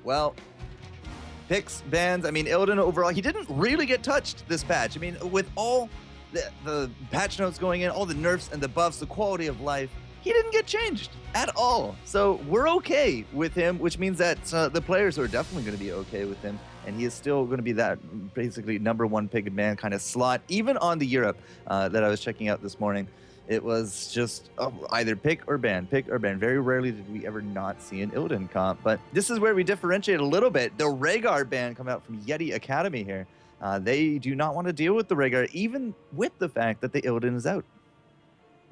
Well, picks, bans. I mean, Illidan overall, he didn't really get touched this patch. I mean, with all the patch notes going in, all the nerfs and the buffs, the quality of life, he didn't get changed at all. So we're okay with him, which means that the players are definitely going to be okay with him. And he is still going to be that basically #1 pick and ban kind of slot. Even on the Europe that I was checking out this morning, it was just either pick or ban, pick or ban. Very rarely did we ever not see an Illidan comp. But this is where we differentiate a little bit. The Rhaegar ban coming out from Yeti Academy here. They do not want to deal with the Rhaegar, even with the fact that the Illidan is out.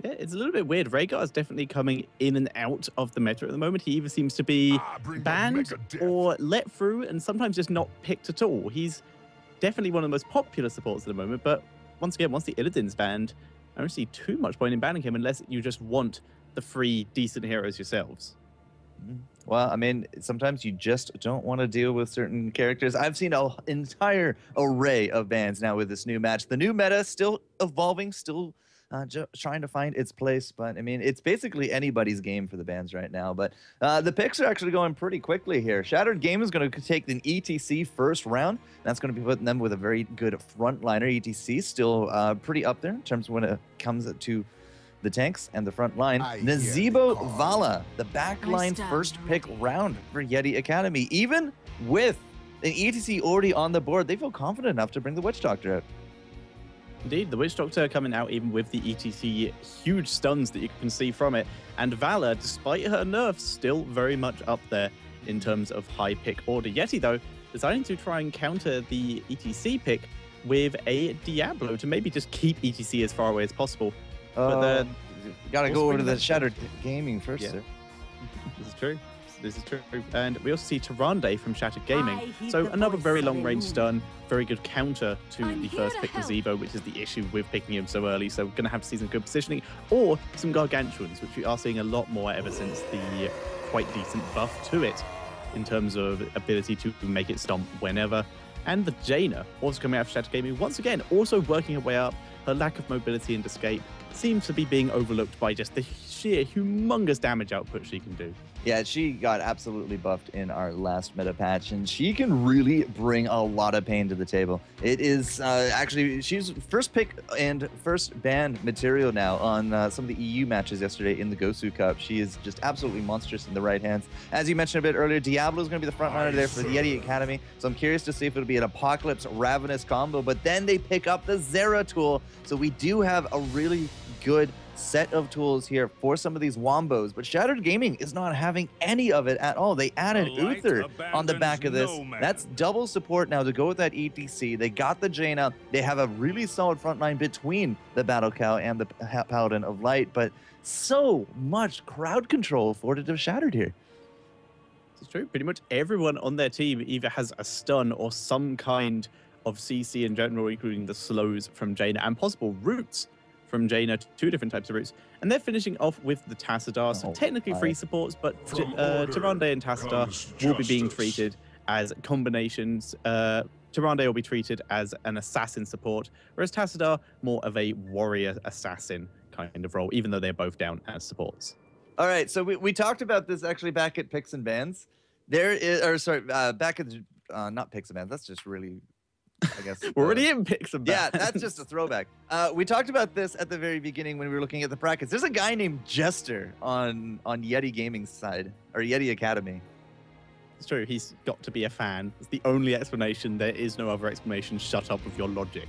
Yeah, it's a little bit weird. Rhaegar is definitely coming in and out of the meta at the moment. He either seems to be banned or let through and sometimes just not picked at all. He's definitely one of the most popular supports at the moment, but once again, once the Illidan's banned, I don't see too much point in banning him unless you just want the free decent heroes yourselves. Well, I mean, sometimes you just don't want to deal with certain characters. I've seen an entire array of bans now with this new match. The new meta still evolving, still trying to find its place. But, I mean, it's basically anybody's game for the bans right now. But the picks are actually going pretty quickly here. Shattered Game is going to take an ETC first round. That's going to be putting them with a very good frontliner. ETC still pretty up there in terms of when it comes to the tanks and the front line. Nazebo Vala, the backline first pick round for Yeti Academy. Even with an ETC already on the board, they feel confident enough to bring the Witch Doctor out. Indeed, the Witch Doctor coming out even with the ETC, huge stuns that you can see from it. And Vala, despite her nerfs, still very much up there in terms of high pick order. Yeti, though, deciding to try and counter the ETC pick with a Diablo to maybe just keep ETC as far away as possible. But gotta go over to the Shattered Gaming first, sir. This is true. This is true. And we also see Tyrande from Shattered Gaming. So another very long-range stun, very good counter to the first pick Nazebo, which is the issue with picking him so early. So we're going to have to see some good positioning or some Gargantuans, which we are seeing a lot more ever since the quite decent buff to it in terms of ability to make it stomp whenever. And the Jaina, also coming out of Shattered Gaming, once again, also working her way up. Her lack of mobility and escape seems to be being overlooked by just the sheer humongous damage output she can do. Yeah, she got absolutely buffed in our last meta patch, and she can really bring a lot of pain to the table. It is actually, she's first pick and first ban material now on some of the EU matches yesterday in the Go4Heroes Cup. She is just absolutely monstrous in the right hands. As you mentioned a bit earlier, Diablo is going to be the frontrunner there for the Yeti Academy, so I'm curious to see if it'll be an Apocalypse Ravenous combo, but then they pick up the Zera tool, so we do have a really good set of tools here for some of these wombos, but Shattered Gaming is not having any of it at all. They added Uther on the back of this. That's double support now to go with that ETC. They got the Jaina. They have a really solid front line between the Battle Cow and the Paladin of Light, but so much crowd control afforded to Shattered here. It's true. Pretty much everyone on their team either has a stun or some kind of CC in general, including the slows from Jaina and possible roots from Jaina, two different types of roots. And they're finishing off with the Tassadar, so technically free supports, but Tyrande and Tassadar will be being treated as combinations. Tyrande will be treated as an assassin support, whereas Tassadar more of a warrior assassin kind of role, even though they're both down as supports. All right, so we talked about this actually back at Picks and Bans. There is, or sorry, back at not Picks and Bans. That's just really, I guess. We're already in Picks and Bans. Yeah, that's just a throwback. We talked about this at the very beginning when we were looking at the brackets. There's a guy named Jester on Yeti Gaming's side, or Yeti Academy. It's true. He's got to be a fan. It's the only explanation. There is no other explanation. Shut up with your logic.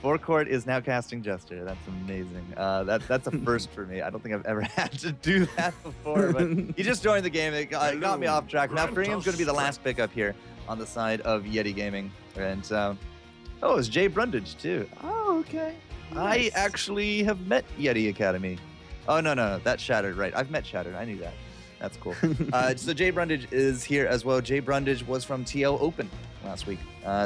FourCourt is now casting Jester. That's amazing. That's a first for me. I don't think I've ever had to do that before, but he just joined the game. It got me off track. Now Freeham's going to be the last pickup here on the side of Yeti Gaming. And, oh, it's Jay Brundage, too. Oh, okay. Nice. I actually have met Yeti Academy. Oh, no. That's Shattered, right. I've met Shattered. I knew that. That's cool. So Jay Brundage is here as well. Jay Brundage was from TL Open last week.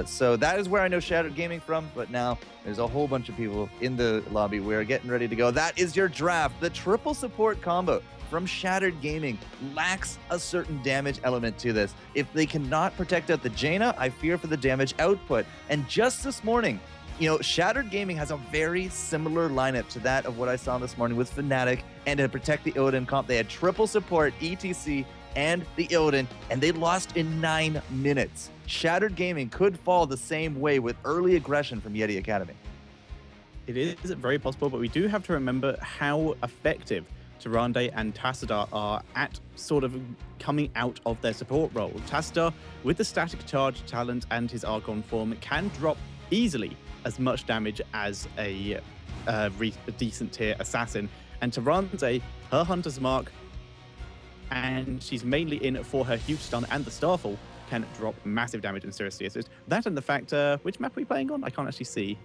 So that is where I know Shattered Gaming from, but now there's a whole bunch of people in the lobby. We're getting ready to go. That is your draft. The triple support combo from Shattered Gaming lacks a certain damage element to this. If they cannot protect out the Jaina, I fear for the damage output. And just this morning, you know, Shattered Gaming has a very similar lineup to that of what I saw this morning with Fnatic, and to protect the Illidan comp, they had triple support, ETC, and the Illidan, and they lost in 9 minutes. Shattered Gaming could fall the same way with early aggression from Yeti Academy. It is very possible, but we do have to remember how effective Tyrande and Tassadar are at sort of coming out of their support role. Tassadar, with the static charge talent and his Argon form, can drop easily as much damage as a decent tier assassin. And Tyrande, her Hunter's Mark, and she's mainly in for her huge stun and the Starfall, can drop massive damage and seriously assist. That and the fact, which map are we playing on? I can't actually see.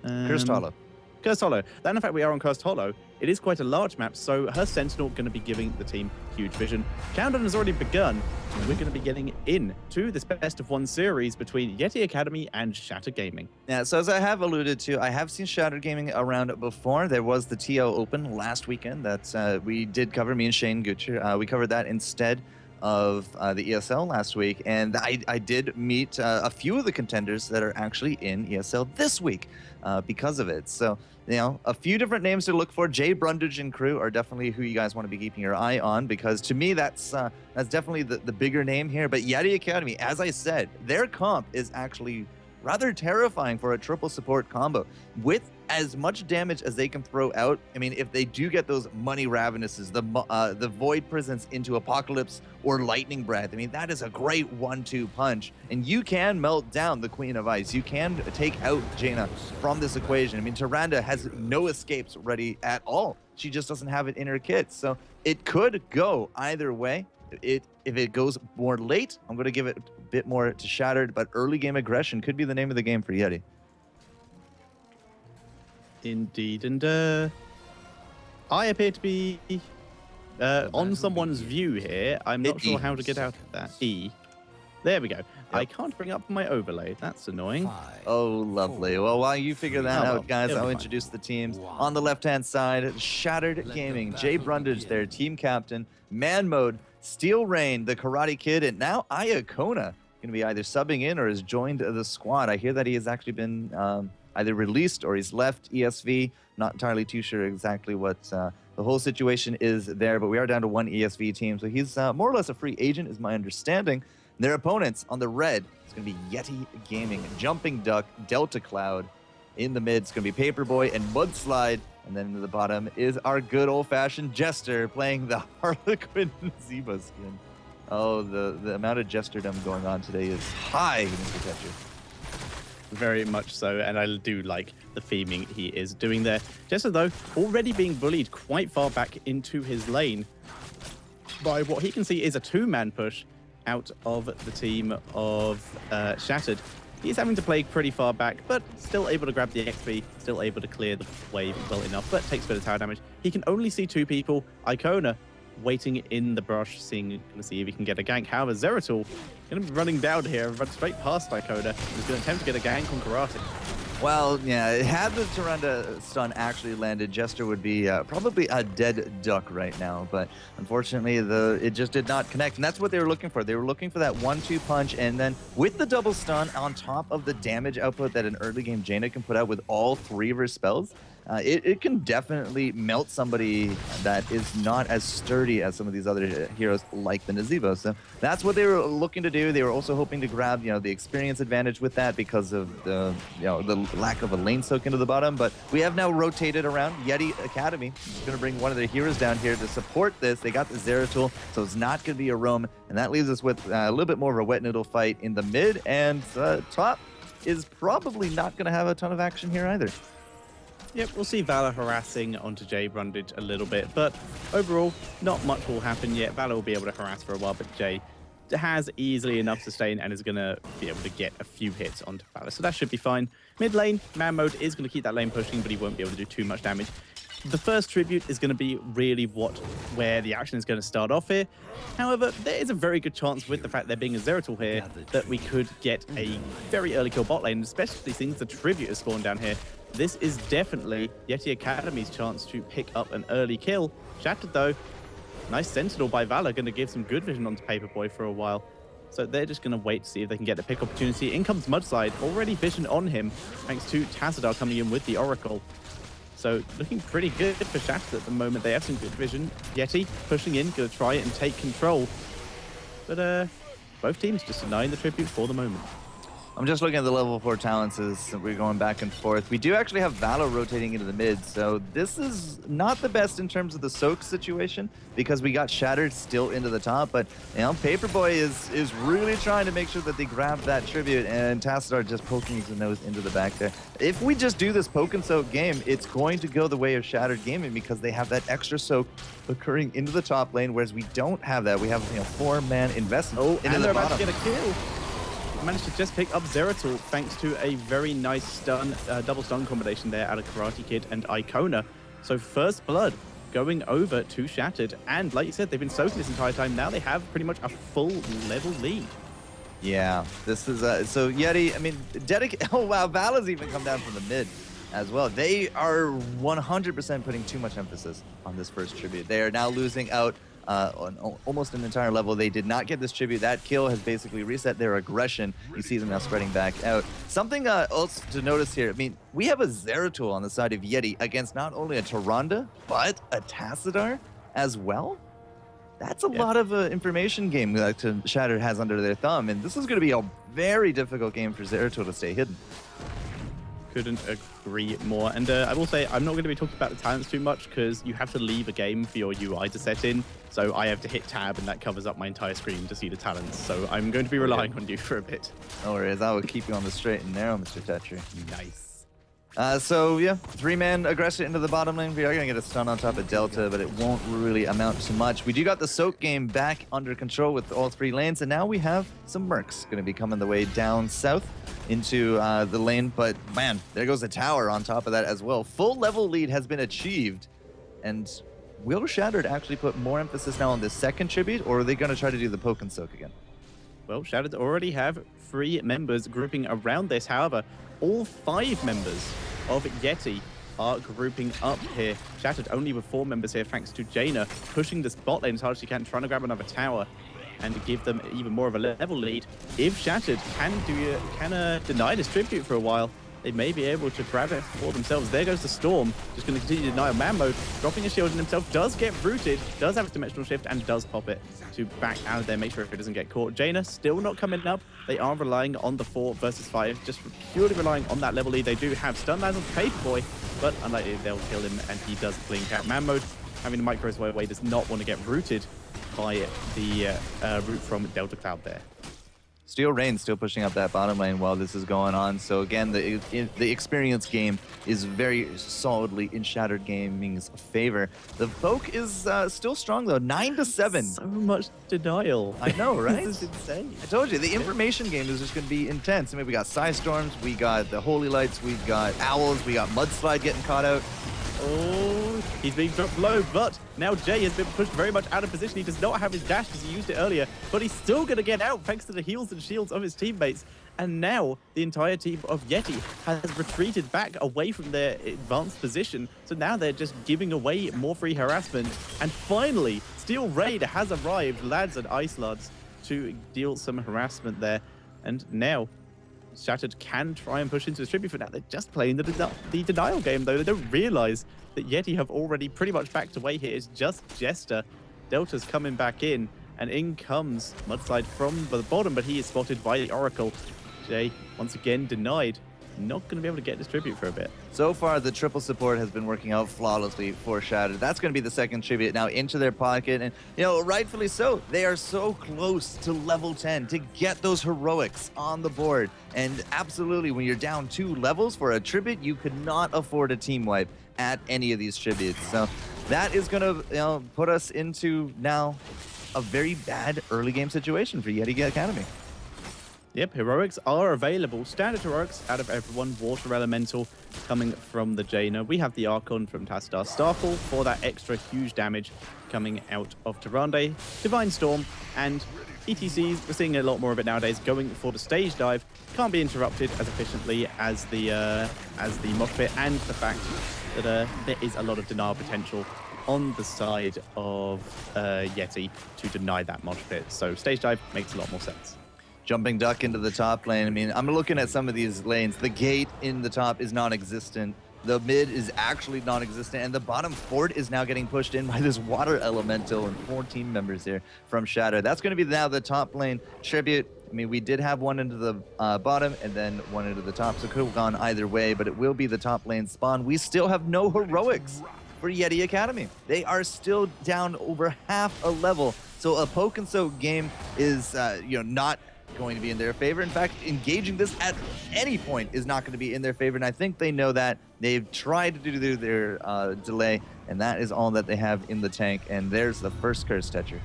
Cursed Hollow. Cursed Hollow. That and the fact we are on Cursed Hollow, it is quite a large map, so her Sentinel going to be giving the team huge vision. Countdown has already begun, and we're going to be getting in to this best-of-1 series between Yeti Academy and Shattered Gaming. Yeah, so as I have alluded to, I have seen Shattered Gaming around before. There was the TO Open last weekend that we did cover, me and Shane Gutcher. We covered that instead of the ESL last week, and I did meet a few of the contenders that are actually in ESL this week because of it. So, you know, a few different names to look for. Jay Brundage and crew are definitely who you guys want to be keeping your eye on, because to me that's definitely the bigger name here. But Yeti Academy, as I said, their comp is actually rather terrifying for a triple support combo. With as much damage as they can throw out, I mean, if they do get those money ravenuses, the Void Prisons into Apocalypse or Lightning Breath, I mean, that is a great 1-2 punch. And you can melt down the Queen of Ice. You can take out Jaina from this equation. I mean, Tyrande has no escapes ready at all. She just doesn't have it in her kit. So it could go either way. If it goes more late, I'm going to give it a bit more to Shattered, but early game aggression could be the name of the game for Yeti. Indeed, and I appear to be on someone's view here. I'm not sure how to get out of that. E. There we go. Yep. I can't bring up my overlay. That's annoying. Oh, lovely. Well, while you figure that out, guys, I'll introduce the teams. On the left-hand side, Shattered Gaming, Jay Brundage, their team captain, Man Mode, Steel Rain, the Karate Kid, and now Iacona going to be either subbing in or has joined the squad. I hear that he has actually been either released or he's left ESV. Not entirely too sure exactly what the whole situation is there, but we are down to 1 ESV team, so he's more or less a free agent is my understanding. Their opponents on the red, it's going to be Yeti Gaming, Jumping Duck, Delta Cloud. In the mid, it's going to be Paperboy and Mudslide. And then in the bottom is our good old-fashioned Jester playing the Harlequin Zeba skin. Oh, the amount of Jesterdom going on today is high, Mr. Tetcher. Very much so, and I do like the theming he is doing there. Jester, though, already being bullied quite far back into his lane by what he can see is a 2-man push out of the team of Shattered. He's having to play pretty far back, but still able to grab the XP, still able to clear the wave well enough, but takes a bit of tower damage. He can only see 2 people. Iacona waiting in the brush, going to see if he can get a gank. However, Zeratul going to be running down here, run straight past Iacona. He's going to attempt to get a gank on Karate. Well, yeah, had the Tyrande stun actually landed, Jester would be probably a dead duck right now. But unfortunately, it just did not connect. And that's what they were looking for. They were looking for that 1-2 punch. And then with the double stun on top of the damage output that an early game Jaina can put out with all 3 of her spells, it can definitely melt somebody that is not as sturdy as some of these other heroes like the Nazeebo. So that's what they were looking to do. They were also hoping to grab, the experience advantage with that because of the lack of a lane soak into the bottom. But we have now rotated around. Yeti Academy is going to bring one of their heroes down here to support this. They got the Zeratul, so it's not going to be a roam. And that leaves us with a little bit more of a wet noodle fight in the mid. And top is probably not going to have a ton of action here either. Yep, we'll see Valor harassing onto Jay Brundage a little bit, but overall, not much will happen yet. Valor will be able to harass for a while, but Jay has easily enough sustain and is going to be able to get a few hits onto Valor, so that should be fine. Mid lane, Man Mode is going to keep that lane pushing, but he won't be able to do too much damage. The first tribute is going to be really where the action is going to start off here. However, there is a very good chance with the fact there being a Zeratul here that we could get a very early kill bot lane, especially since the tribute is spawned down here. This is definitely Yeti Academy's chance to pick up an early kill. Shattered, though. Nice Sentinel by Valor, going to give some good vision onto Paperboy for a while. So they're just going to wait to see if they can get the pick opportunity. In comes Mudslide, already vision on him, thanks to Tassadar coming in with the Oracle. So looking pretty good for Shattered at the moment. They have some good vision. Yeti pushing in, going to try and take control. but both teams just denying the tribute for the moment. I'm just looking at the level 4 talents as we're going back and forth. We do actually have Valor rotating into the mid, so this is not the best in terms of the soak situation because we got Shattered still into the top, but you know, Paperboy is really trying to make sure that they grab that tribute, and Tassadar just poking his nose into the back there. If we just do this poke and soak game, it's going to go the way of Shattered Gaming because they have that extra soak occurring into the top lane, whereas we don't have that. We have 4-man investment into the bottom. About to get a kill. Managed to just pick up Zeratul thanks to a very nice stun, double stun combination there out of Karate Kid and Icona. So first blood going over to Shattered, and like you said, they've been soaking this entire time. Now they have pretty much a full level lead. Yeah, this is so Yeti. I mean, oh wow, Vala's even come down from the mid as well. They are 100% putting too much emphasis on this first tribute. They are now losing out on almost an entire level. They did not get this tribute. That kill has basically reset their aggression. You see them now spreading back out. Something else to notice here, I mean, we have a Zeratul on the side of Yeti against not only a Tyrande, but a Tassadar as well. That's a lot of information game that Shattered has under their thumb, and this is going to be a very difficult game for Zeratul to stay hidden. Couldn't agree more. And I will say, I'm not going to be talking about the talents too much because you have to leave a game for your UI to set in. So I have to hit tab and that covers up my entire screen to see the talents. So I'm going to be relying on you for a bit. No worries, I will keep you on the straight and narrow, Mr. Tetri. Nice. So yeah, 3-man aggressor into the bottom lane. We are going to get a stun on top of Delta, but it won't really amount to much. We do got the soak game back under control with all 3 lanes, and now we have some mercs going to be coming the way down south into the lane. But man, there goes the tower on top of that as well. Full level lead has been achieved, and will Shattered actually put more emphasis now on this second tribute, or are they going to try to do the poke and soak again? Well, Shattered already have 3 members grouping around this. However, all 5 members of Yeti are grouping up here. Shattered only with 4 members here, thanks to Jaina pushing this bot lane as hard as she can, trying to grab another tower and give them even more of a level lead. If Shattered can deny this tribute for a while, they may be able to grab it for themselves. There goes the Storm, just going to continue to deny on man mode, dropping a shield in himself, does get rooted, does have a dimensional shift, and does pop it to back out of there, make sure it doesn't get caught. Jaina still not coming up. They are relying on the 4 versus 5, just purely relying on that level lead. They do have stun lands on Paperboy, but unlikely they'll kill him, and he does blink out man mode. Having the micros away, does not want to get rooted by the route from Delta Cloud there. Steel Rain still pushing up that bottom lane while this is going on. So again, the experience game is very solidly in Shattered Gaming's favor. The poke is still strong though, 9-7. So much denial. I know, right? This is insane. I told you, the information game is just going to be intense. I mean, we got Psystorms, we got the Holy Lights, we got Owls, we got Mudslide getting caught out. Oh, he's being dropped low, but now Jay has been pushed very much out of position. He does not have his dash because he used it earlier, but he's still going to get out thanks to the heals and shields of his teammates. And now the entire team of Yeti has retreated back away from their advanced position. So now they're just giving away more free harassment. And finally, Steel Raid has arrived, lads and ice lads, to deal some harassment there. And now Shattered can try and push into the tribute for now. They're just playing the denial game, though. They don't realize that Yeti have already pretty much backed away here. It's just Jester. Delta's coming back in, and in comes Mudslide from the bottom, but he is spotted by the Oracle. Jay, once again, denied. Not going to be able to get this tribute for a bit. So far, the triple support has been working out flawlessly for Shattered. That's going to be the second tribute now into their pocket. And, you know, rightfully so. They are so close to level 10 to get those heroics on the board. And absolutely, when you're down 2 levels for a tribute, you could not afford a team wipe at any of these tributes. So that is going to, you know, put us into now a very bad early game situation for Yeti Academy. Yep, heroics are available. Standard heroics out of everyone. Water Elemental coming from the Jaina. We have the Archon from Tassadar. Starfall for that extra huge damage coming out of Tyrande. Divine Storm and ETCs. We're seeing a lot more of it nowadays. Going for the stage dive. Can't be interrupted as efficiently as the mosh pit, and the fact that there is a lot of denial potential on the side of Yeti to deny that mosh pit. So stage dive makes a lot more sense. Jumping duck into the top lane. I mean, I'm looking at some of these lanes. The gate in the top is non-existent. The mid is actually non-existent, and the bottom fort is now getting pushed in by this water elemental and 4 team members here from Shatter. That's going to be now the top lane tribute. I mean, we did have one into the bottom and then one into the top, so it could have gone either way, but it will be the top lane spawn. We still have no heroics for Yeti Academy. They are still down over half a level, so a poke and soak game is not going to be in their favor. In fact, engaging this at any point is not going to be in their favor, and I think they know that. They've tried to do their delay, and that is all that they have in the tank, and there's the first curse toucher.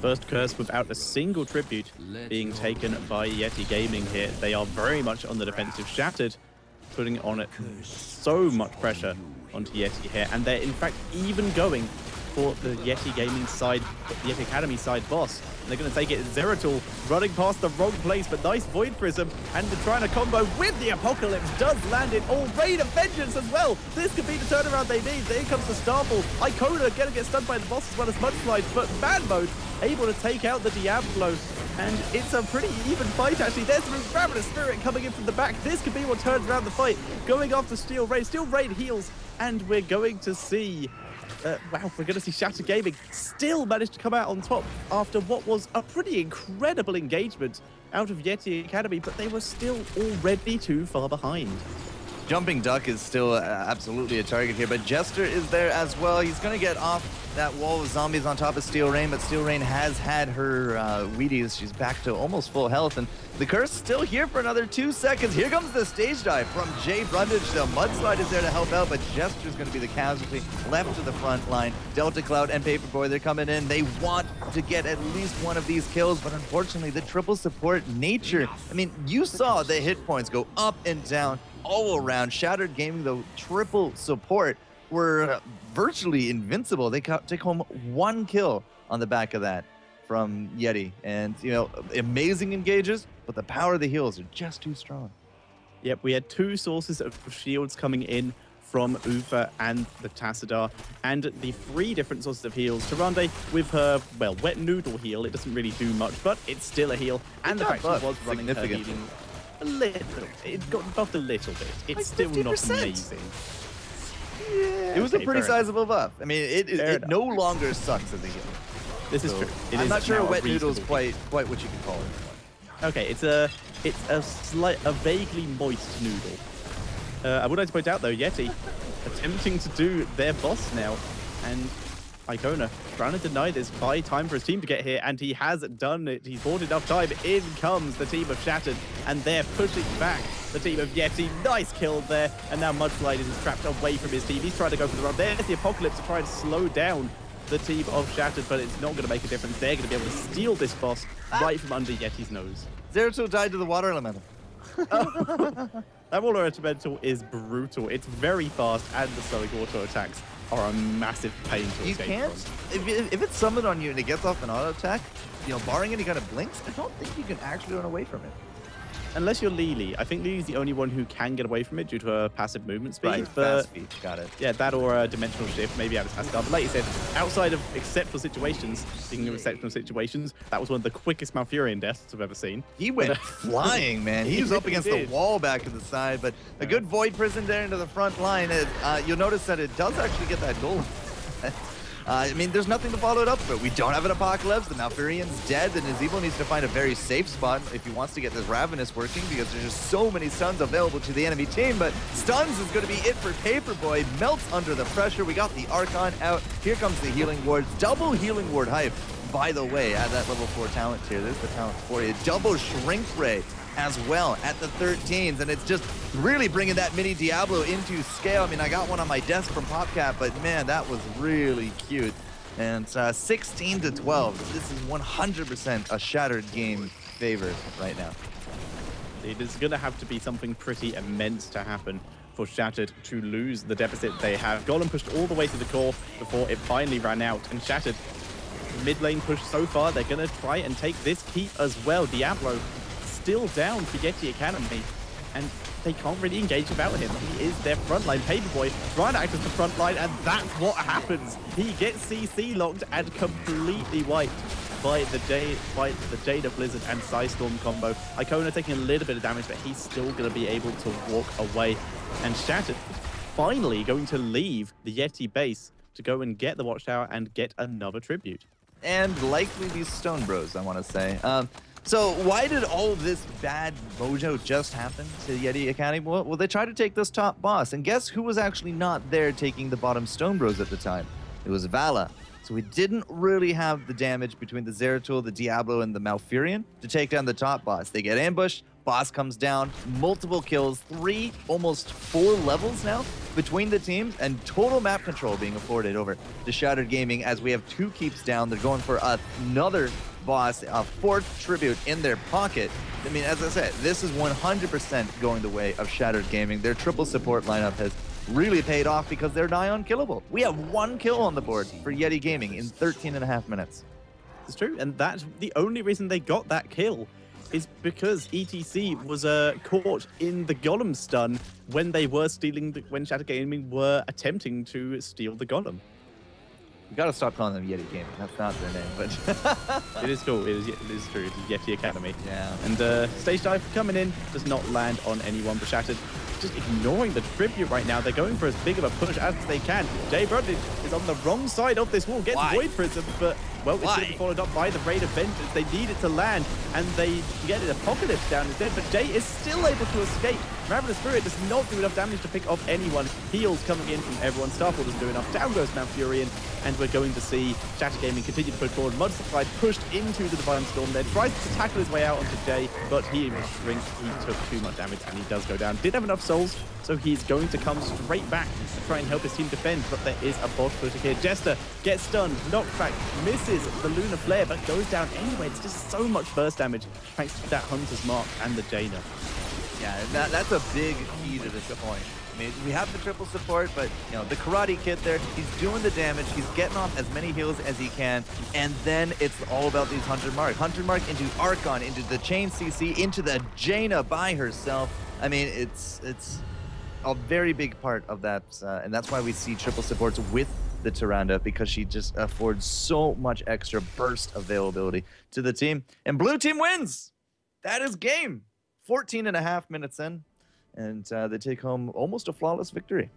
First curse without a single tribute being taken by Yeti Gaming here. They are very much on the defensive. Shattered, putting on it so much pressure onto Yeti here, and they're in fact even going for the Yeti Gaming side, the Yeti Academy side boss. And they're going to take it. Zeratul running past the wrong place, but nice Void Prism, and they're trying to combo with the Apocalypse. Does land it all. Rain of Vengeance as well. This could be the turnaround they need. There comes the Starfall. Icona going to get stunned by the boss as well as Mudslide, but Mad Mode able to take out the Diablo. And it's a pretty even fight, actually. There's the Ravenous Spirit coming in from the back. This could be what turns around the fight. Going after Steel Rain. Steel Rain heals, and we're going to see wow, we're going to see Shatter Gaming still manage to come out on top after what was a pretty incredible engagement out of Yeti Academy, but they were still already too far behind. Jumping Duck is still absolutely a target here, but Jester is there as well. He's going to get off that wall of zombies on top of Steel Rain, but Steel Rain has had her Wheaties. She's back to almost full health, and the curse still here for another 2 seconds. Here comes the stage dive from Jay Brundage. The Mudslide is there to help out, but Jester's going to be the casualty left to the front line. Delta Cloud and Paperboy, they're coming in. They want to get at least one of these kills, but unfortunately, the triple support nature. I mean, you saw the hit points go up and down all around. Shattered Gaming, though, triple support were virtually invincible. They take home 1 kill on the back of that from Yeti. And, amazing engages, but the power of the heals are just too strong. Yep, we had 2 sources of shields coming in from Ufa and the Tassadar, and the 3 different sources of heals. Tyrande with her, well, wet noodle heal. It doesn't really do much, but it's still a heal. And the fact she was running her healing a little. It got buffed a little bit. It's like still 50%. Not amazing. Yeah, it was a pretty sizable buff. I mean, it no longer sucks as a heal. This is true. I'm not sure a wet noodle is quite what you can call it. Okay, it's a vaguely moist noodle. I would like to point out though, Yeti attempting to do their boss now, and Icona trying to deny this, buy time for his team to get here, and he has done it. He's bought enough time. In comes the team of Shattered, and they're pushing back the team of Yeti. Nice kill there, and now Mudslide is trapped away from his team. He's trying to go for the run. There's the Apocalypse to try and slow down the team of Shattered, but it's not going to make a difference. They're going to be able to steal this boss right from under Yeti's nose. Zeratul died to the water elemental. That water elemental is brutal. It's very fast, and the slowing auto attacks are a massive pain to escape from. If it's summoned on you and it gets off an auto attack, barring any kind of blinks, I don't think you can actually run away from it. Unless you're Lily. I think Lily's the only one who can get away from it due to her passive movement speed. Right, fast speed, got it. Yeah, that or a dimensional shift, maybe out of Tassadar. But like you said, outside of exceptional situations, speaking of exceptional situations, that was one of the quickest Malfurion deaths I've ever seen. He went flying, man. He was up against the wall back to the side, but a good Void Prison there into the front line. You'll notice that it does actually get that goal. I mean, there's nothing to follow it up with. We don't have an Apocalypse. The Malfurion's dead, and Nazebo needs to find a very safe spot if he wants to get this Ravenous working, because there's just so many stuns available to the enemy team. But stuns is going to be it for Paperboy. Melts under the pressure. We got the Archon out. Here comes the Healing Wards. Double Healing Ward hype. By the way, at that level 4 talent tier, there's the talent for you. Double Shrink Ray as well at the 13s, and it's just really bringing that mini Diablo into scale. I mean, I got one on my desk from PopCap, but man, that was really cute. And 16 to 12. This is 100% a Shattered game favor right now. It is going to have to be something pretty immense to happen for Shattered to lose the deficit they have. Golem pushed all the way to the core before it finally ran out, and Shattered mid lane push so far. They're going to try and take this keep as well. Diablo still down for Yeti Academy, and they can't really engage without him. He is their frontline. Paperboy trying to access the front line, and that's what happens. He gets CC locked and completely wiped by the Jada Blizzard and Psystorm combo. Icona taking a little bit of damage, but he's still going to be able to walk away. And Shattered finally going to leave the Yeti base to go and get the Watchtower and get another tribute. And likely these Stone Bros, I want to say. So why did all of this bad mojo just happen to Yeti Academy? Well, they tried to take this top boss, and guess who was actually not there taking the bottom Stone Bros at the time? It was Vala. So we didn't really have the damage between the Zeratul, the Diablo, and the Malfurion to take down the top boss. They get ambushed, boss comes down, multiple kills, 3, almost 4 levels now between the teams, and total map control being afforded over to Shattered Gaming as we have 2 keeps down. They're going for another boss, a 4th tribute in their pocket. I mean, as I said, this is 100% going the way of Shattered Gaming. Their triple support lineup has really paid off because they're nigh unkillable. We have 1 kill on the board for Yeti Gaming in 13.5 minutes. It's true, and that's the only reason they got that kill is because ETC was caught in the Golem stun when they were when Shattered Gaming were attempting to steal the Golem. You gotta stop calling them Yeti Gaming. That's not their name, but it is cool. It is true. It is Yeti Academy. Yeah. And Stage Dive coming in does not land on anyone but Shattered. Just ignoring the tribute right now. They're going for as big of a push as they can. Jay Brundage is on the wrong side of this wall. Gets Void Prism, but well, it's going to be followed up by the Raid of Vengeance. They need it to land, and they get an Apocalypse down instead, but Jay is still able to escape. Ravenous Spirit does not do enough damage to pick off anyone. Heals coming in from everyone. Starfall doesn't do enough. Down goes Malfurion, and we're going to see Shattered Gaming continue to push forward. Mudslide pushed into the Divine Storm there. Tries to tackle his way out onto Jay, but he was shrinked. He took too much damage, and he does go down. Didn't have enough souls, so he's going to come straight back to try and help his team defend, but there is a boss pushing here. Jester gets stunned, knocked back, misses the Lunar Flare, but goes down anyway. It's just so much burst damage thanks to that Hunter's Mark and the Jaina. Yeah, that's a big key to this point. I mean, we have the triple support, but, you know, the Karate Kid there, he's doing the damage, he's getting off as many heals as he can, and then it's all about these 100 Mark. 100 Mark into Archon, into the Chain CC, into the Jaina by herself. I mean, it's a very big part of that, and that's why we see triple supports with the Tyrande, because she just affords so much extra burst availability to the team. And blue team wins! That is game! 14.5 minutes in, and they take home almost a flawless victory.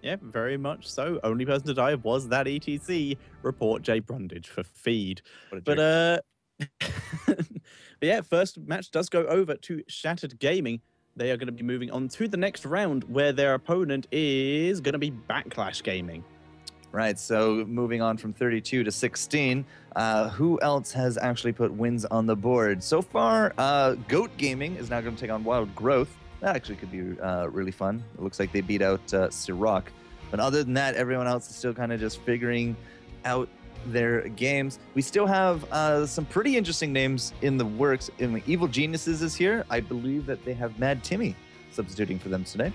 Yeah, very much so. Only person to die was that ETC. Report Jay Brundage for feed. But yeah, first match does go over to Shattered Gaming. They are going to be moving on to the next round, where their opponent is going to be Backlash Gaming. Right, so moving on from 32 to 16, who else has actually put wins on the board? So far, Goat Gaming is now going to take on Wild Growth. That actually could be really fun. It looks like they beat out Siroc. But other than that, everyone else is still kind of just figuring out their games. We still have some pretty interesting names in the works. Evil Geniuses is here. I believe that they have Mad Timmy substituting for them today.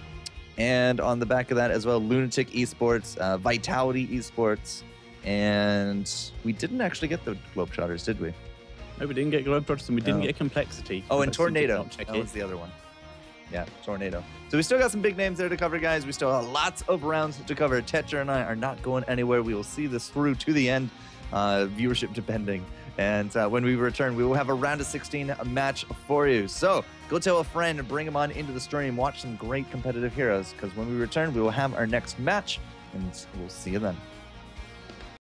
And on the back of that as well, Lunatic Esports, Vitality Esports, and we didn't actually get the Globetrotters, did we? No, we didn't get Globetrotters, and we didn't get Complexity. Oh, and Tornado. That was the other one. Yeah, Tornado. So we still got some big names there to cover, guys. We still have lots of rounds to cover. Tetra and I are not going anywhere. We will see this through to the end, viewership depending. And when we return, we will have a round of 16 match for you. So go tell a friend and bring them on into the stream. Watch some great competitive heroes, because when we return, we will have our next match, and we'll see you then.